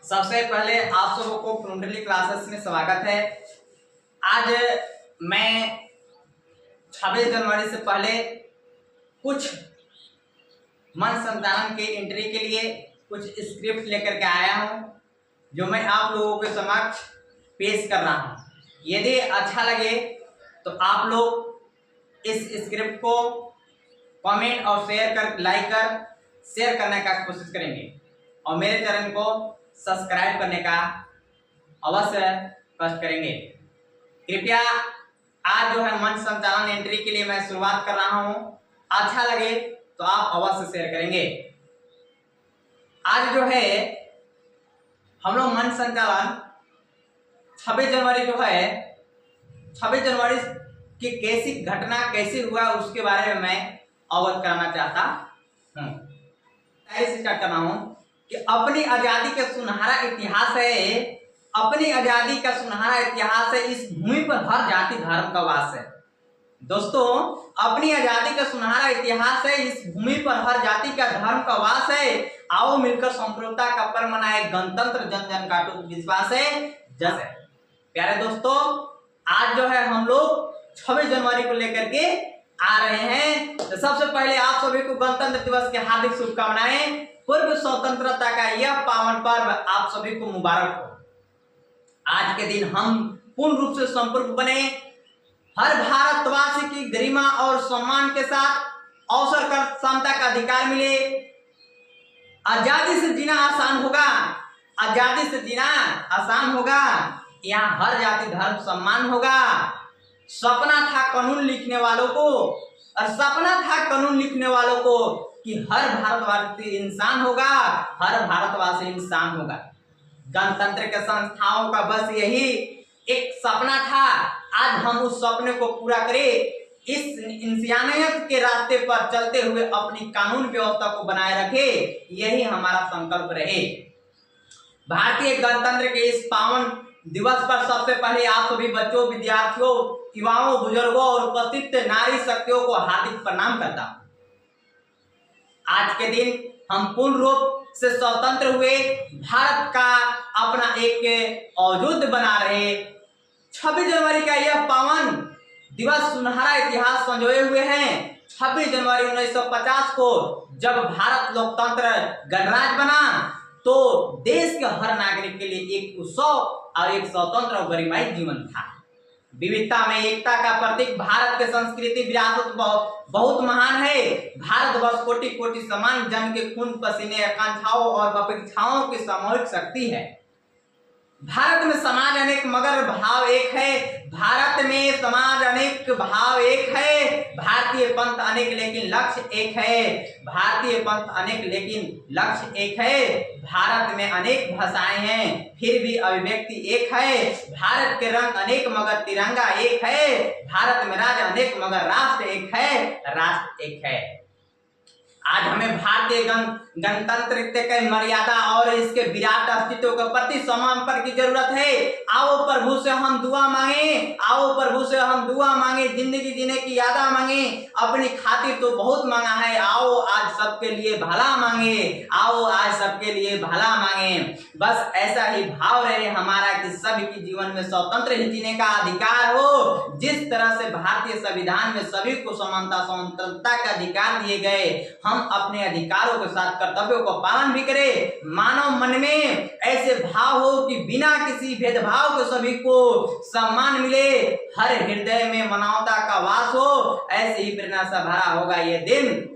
सबसे पहले आप सबों को कुंडली क्लासेस में स्वागत है। आज मैं 26 जनवरी से पहले कुछ मन संचालन के एंट्री के लिए कुछ स्क्रिप्ट लेकर के आया हूं, जो मैं आप लोगों के समक्ष पेश कर रहा हूं। यदि अच्छा लगे तो आप लोग इस स्क्रिप्ट को कमेंट और लाइक कर शेयर करने का कोशिश करेंगे और मेरे चैनल को सब्सक्राइब करने का अवश्य कष्ट करेंगे। कृपया आज जो है मन संचालन एंट्री के लिए मैं शुरुआत कर रहा हूं, अच्छा लगे तो आप अवश्य शेयर करेंगे। आज जो है हम लोग मन संचालन 26 जनवरी जो है 26 जनवरी की कैसी घटना कैसे हुआ उसके बारे में मैं अवगत कराना चाहता हूँ। स्टार्ट कर रहा हूँ कि अपनी आजादी का सुनहरा इतिहास है, अपनी आजादी का सुनहरा इतिहास है, इस भूमि पर हर जाति धर्म का वास है। दोस्तों, अपनी आजादी का सुनहरा इतिहास है, इस भूमि पर हर जाति का धर्म का वास है। आओ मिलकर संप्रभुता का पर्व मनाए, गणतंत्र जन जन का अटूट विश्वास है, जस है। प्यारे दोस्तों, आज जो है हम लोग 26 जनवरी को लेकर के आ रहे हैं। तो सबसे पहले आप सभी को गणतंत्र दिवस की हार्दिक शुभकामनाएं। पूर्व स्वतंत्रता का यह पावन पर्व आप सभी को मुबारक हो। आज के दिन हम पूर्ण रूप से संपूर्ण बने, हर भारतवासी की गरिमा और सम्मान के साथ अवसर कर क्षमता का अधिकार मिले। आजादी से जीना आसान होगा, आजादी से जीना आसान होगा। यहाँ हर जाति धर्म सम्मान होगा। सपना था कानून लिखने वालों को, और सपना था कानून लिखने वालों को कि हर भारतवासी इंसान होगा, हर भारतवासी इंसान होगा। गणतंत्र के संस्थाओं का बस यही एक सपना था। आज हम उस सपने को पूरा करें, इस इंसानियत के रास्ते पर चलते हुए अपनी कानून व्यवस्था को बनाए रखे, यही हमारा संकल्प रहे। भारतीय गणतंत्र के इस पावन दिवस पर सबसे पहले आप सभी बच्चों, विद्यार्थियों, युवाओं, बुजुर्गों और उपस्थित नारी शक्तियों को हार्दिक प्रणाम करता हूं। आज के दिन हम पूर्ण रूप से स्वतंत्र हुए, भारत का अपना एक औजूद बना रहे। 26 जनवरी का यह पावन दिवस सुनहरा इतिहास संजोए हुए हैं। 26 जनवरी 1950 को जब भारत लोकतंत्र गणराज्य बना तो देश के हर नागरिक के लिए एक उत्सव और एक स्वतंत्र और गरिमाई जीवन था। विविधता में एकता का प्रतीक भारत के संस्कृति विरासत बहुत महान है। भारतवर्ष कोटि कोटि समान जन के खून पसीने, आकांक्षाओं और अपेक्षाओं की सामूहिक शक्ति है। भारत में समाज अनेक मगर भाव एक है, भारत में समाज अनेक भाव एक है। भारतीय पंथ अनेक लेकिन लक्ष्य एक है, भारतीय पंथ अनेक लेकिन लक्ष्य एक है। भारत में अनेक भाषाएं हैं फिर भी अभिव्यक्ति एक है। भारत के रंग अनेक मगर तिरंगा एक है। भारत में राज्य अनेक मगर राष्ट्र एक है, राष्ट्र एक है। आज हमें भारतीय गणतंत्र के मर्यादा और इसके विराट अस्तित्व के प्रति समर्पण की जरूरत है। आओ प्रभु से हम दुआ मांगे, आओ प्रभु से हम दुआ मांगे, जिंदगी जीने की यादा मांगे। अपनी खातिर तो बहुत मांगा है, आओ आज सबके लिए भला मांगे, आओ आज सबके लिए भला मांगे। बस ऐसा ही भाव रहे हमारा कि सभी के जीवन में स्वतंत्र ही जीने का अधिकार हो। जिस तरह से भारतीय संविधान में सभी को समानता स्वतंत्रता का अधिकार दिए गए, हम अपने अधिकारों के साथ कर्तव्यों को पालन भी करें। मानव मन में ऐसे भाव हो कि बिना किसी भेदभाव के सभी को सम्मान मिले, हर हृदय में मानवता का वास हो। ऐसे ही प्रेरणा से भरा होगा ये दिन।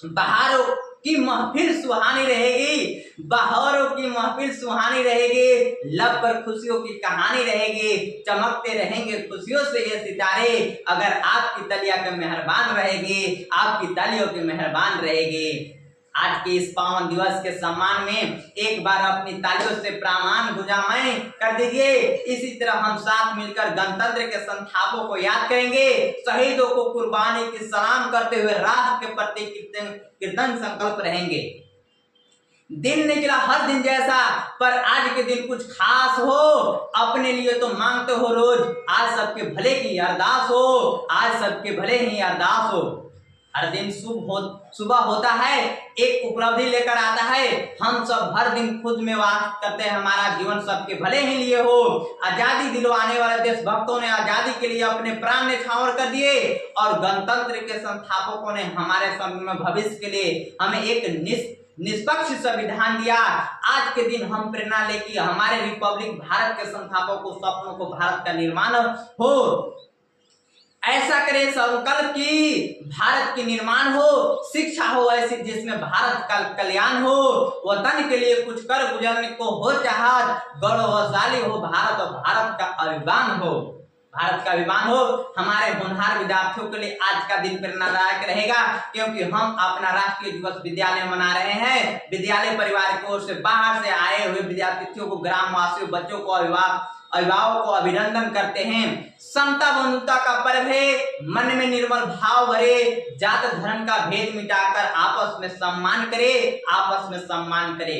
बहारों की महफिल सुहानी रहेगी, बहारों की महफिल सुहानी रहेगी, लब पर खुशियों की कहानी रहेगी। चमकते रहेंगे खुशियों से ये सितारे, अगर आपकी तालियां के मेहरबान रहेगी, आपकी तालियों के मेहरबान रहेगी। आज के इस पावन दिवस के सम्मान में एक बार अपनी तालियों से प्राण गुंजायमान कर दीजिए। इसी तरह हम साथ मिलकर गणतंत्र के संस्थापकों को याद करेंगे, शहीदों को कुर्बानी की सलाम करते हुए राष्ट्र के प्रति कृतज्ञ संकल्प रहेंगे। दिन निकला हर दिन जैसा, पर आज के दिन कुछ खास हो। अपने लिए तो मांगते हो रोज, आज सबके भले की अरदास हो, आज सबके भले ही अरदास हो। हर दिन सुबह होता है, एक उपलब्धि लेकर आता है। हम सब हर दिन खुद में वास करते हैं, हमारा जीवन सबके भले ही लिए हो। आजादी दिलवाने वाले देशभक्तों ने आजादी के लिए अपने प्राण न्यौछावर कर दिए और गणतंत्र के संस्थापकों ने हमारे समय भविष्य के लिए हमें एक निष्पक्ष संविधान दिया। आज के दिन हम प्रेरणा ले कि हमारे रिपब्लिक भारत के संस्थापकों सपनों को भारत का निर्माण हो, ऐसा करे संकल्प की भारत की निर्माण हो, शिक्षा हो ऐसी जिसमें भारत का कल्याण हो, वतन के लिए कुछ कर गुजरने को हो चाहत, गौरवशाली हो भारत और भारत का अभिमान हो, भारत का अभिमान हो। हमारे होनहार विद्यार्थियों के लिए आज का दिन प्रेरणादायक रहेगा, क्योंकि हम अपना राष्ट्रीय दिवस विद्यालय में मना रहे हैं। विद्यालय परिवार की ओर से बाहर से आए हुए विद्यार्थियों को, ग्रामवासियों, बच्चों को, अभिभावकों को अभिनंदन करते हैं। समता बंधुता का पर्व है, मन में निर्मल भाव भरे, जात धर्म का भेद मिटाकर आपस में सम्मान करे, आपस में सम्मान करे।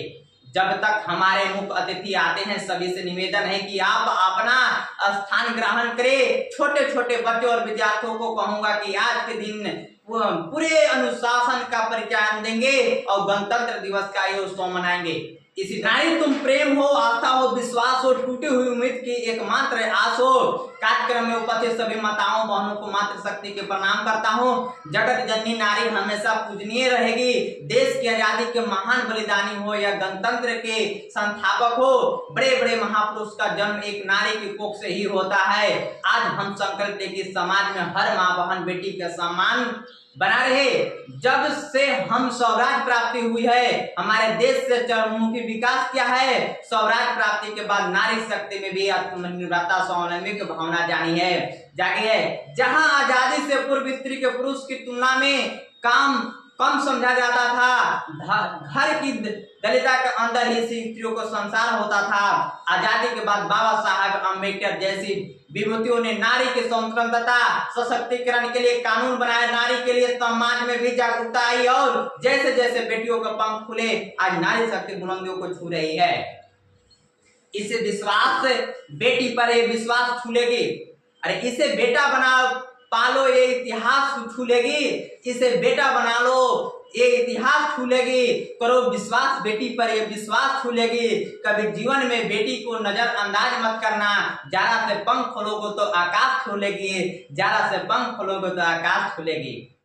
जब तक हमारे मुख्य अतिथि आते हैं, सभी से निवेदन है कि आप अपना स्थान ग्रहण करें। छोटे छोटे बच्चों और विद्यार्थियों को कहूंगा कि आज के दिन पूरे अनुशासन का परिचय देंगे और गणतंत्र दिवस का ये उत्सव मनाएंगे। इसी नारी तुम प्रेम हो, आस्था हो, विश्वास हो, टूटी हुई उम्मीद की एकमात्र आस हो। कार्यक्रम में उपस्थित सभी माताओं बहनों को मातृशक्ति के प्रणाम करता हूँ। जगत जननी नारी हमेशा पूजनीय रहेगी। देश की आजादी के महान बलिदानी हो या गणतंत्र के संस्थापक हो, बड़े बड़े महापुरुष का जन्म एक नारी की कोख से ही होता है। आज हम संकल्प लें कि समाज में हर माँ बहन बेटी का सम्मान बना रहे। जब से हम स्वराज प्राप्ति हुई है, हमारे देश से चरमुखी विकास किया है। स्वराज प्राप्ति के बाद नारी शक्ति में भी आत्मनिर्भरता, स्वावलंबी की भावना जागी है। जहां आजादी से पूर्व स्त्री के पुरुष की तुलना में काम कम समझा जाता था, घर की दलिता के अंदर ही स्त्रियों को संसार होता था। आजादी के बाद बाबा साहब अम्बेडकर जैसी विभूतियों ने नारी के स्वतंत्रता सशक्तिकरण के लिए कानून बनाया, नारी के लिए समाज में भी जागरूकता आई और जैसे जैसे बेटियों के पंख खुले, आज नारी शक्ति बुलंदियों को छू रही है। इसे विश्वास से बेटी पर ये विश्वास छूलेगी। अरे इसे बेटा बना पालो, ये इतिहास छूलेगी। इसे बेटा बना लो, ये इतिहास छूलेगी। करो विश्वास बेटी पर, ये विश्वास छूलेगी। कभी जीवन में बेटी को नजरअंदाज मत करना। जरा से पंख खोलोगे तो आकाश खुलेगी, जरा से पंख खोलोगे तो आकाश खुलेगी।